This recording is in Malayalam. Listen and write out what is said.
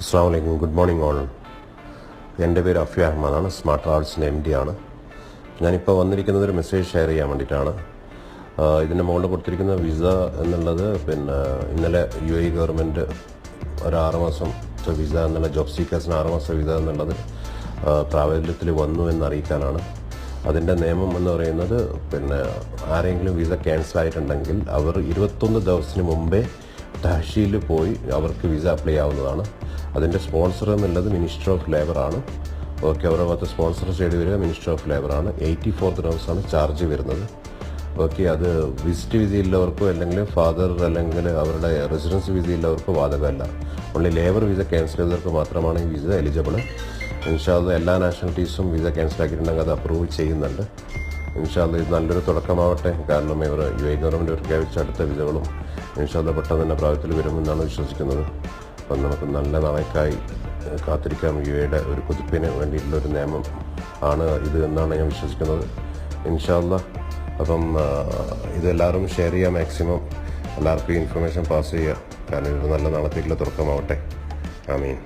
അസ്സാം വലൈക്കും, ഗുഡ് മോർണിംഗ് ഓൾ. എൻ്റെ പേര് അഫ്യ അഹമ്മദാണ്, സ്മാർട്ട് ആർട്സിൻ്റെ MD ആണ്. ഞാനിപ്പോൾ വന്നിരിക്കുന്നത് ഒരു മെസ്സേജ് ഷെയർ ചെയ്യാൻ വേണ്ടിയിട്ടാണ്. ഇതിൻ്റെ മുകളിൽ കൊടുത്തിരിക്കുന്ന വിസ എന്നുള്ളത് ഇന്നലെ UAE ഗവൺമെൻറ് ഒരു 6 മാസത്തെ വിസ എന്നുള്ള ജോബ് സീക്കേഴ്സിന് 6 മാസത്തെ വിസ എന്നുള്ളത് പ്രാബല്യത്തിൽ വന്നു എന്നറിയിക്കാനാണ്. അതിൻ്റെ നിയമം എന്ന് പറയുന്നത് ആരെങ്കിലും വിസ ക്യാൻസൽ ആയിട്ടുണ്ടെങ്കിൽ അവർ 21 ദിവസത്തിന് മുമ്പേ തഹ്സീലിൽ പോയി അവർക്ക് വിസ അപ്ലൈ ചെയ്യാവുന്നതാണ്. അതിൻ്റെ സ്പോൺസർ എന്നുള്ളത് മിനിസ്റ്റർ ഓഫ് ലേബറാണ്. ഓക്കെ, അവരുടെ ഭാഗത്ത് സ്പോൺസർ ചെയ്ത് വരിക മിനിസ്റ്റർ ഓഫ് ലേബറാണ്. 84 dirhams ചാർജ് വരുന്നത്. ഓക്കെ, അത് വിസിറ്റ് വിസയില്ലവർക്കോ അല്ലെങ്കിൽ അല്ലെങ്കിൽ അവരുടെ റെസിഡൻസ് വിസയില്ലവർക്കോ ബാധകമല്ല. ഓൺലി ലേബർ വിസ ക്യാൻസൽ ചെയ്തവർക്ക് മാത്രമാണ് ഈ വിസ എലിജിബിൾ. ഇൻഷാ അല്ലാഹ് എല്ലാ നാഷണലിറ്റീസും വിസ ക്യാൻസൽ ആക്കിയിട്ടുണ്ടെങ്കിൽ അത് അപ്രൂവ് ചെയ്യുന്നുണ്ട്. ഇൻഷാ അല്ലാഹ് ഇത് നല്ലൊരു തുടക്കമാവട്ടെ. കാരണം UAE ഗവൺമെൻറ് പ്രഖ്യാപിച്ച അടുത്ത വിസകളും ഇൻഷാ അല്ലാഹ് പെട്ടെന്ന് തന്നെ പ്രാബല്യത്തിൽ വരുമെന്നാണ് വിശ്വസിക്കുന്നത്. അപ്പം നമുക്ക് നല്ല നാളേക്കായി കാത്തിരിക്കാം. UAEയുടെ ഒരു കുതിപ്പിന് വേണ്ടിയിട്ടുള്ള ഒരു നിയമം ആണ് ഇത് എന്നാണ് ഞാൻ വിശ്വസിക്കുന്നത്. ഇൻഷാ അല്ലാഹ് അപ്പം ഇതെല്ലാവരും ഷെയർ ചെയ്യുക, മാക്സിമം എല്ലാവർക്കും ഇൻഫർമേഷൻ പാസ് ചെയ്യുക. കാരണം ഇത് നല്ല നാളത്തേക്കുള്ള തുടക്കമാവട്ടെ. ആമീൻ.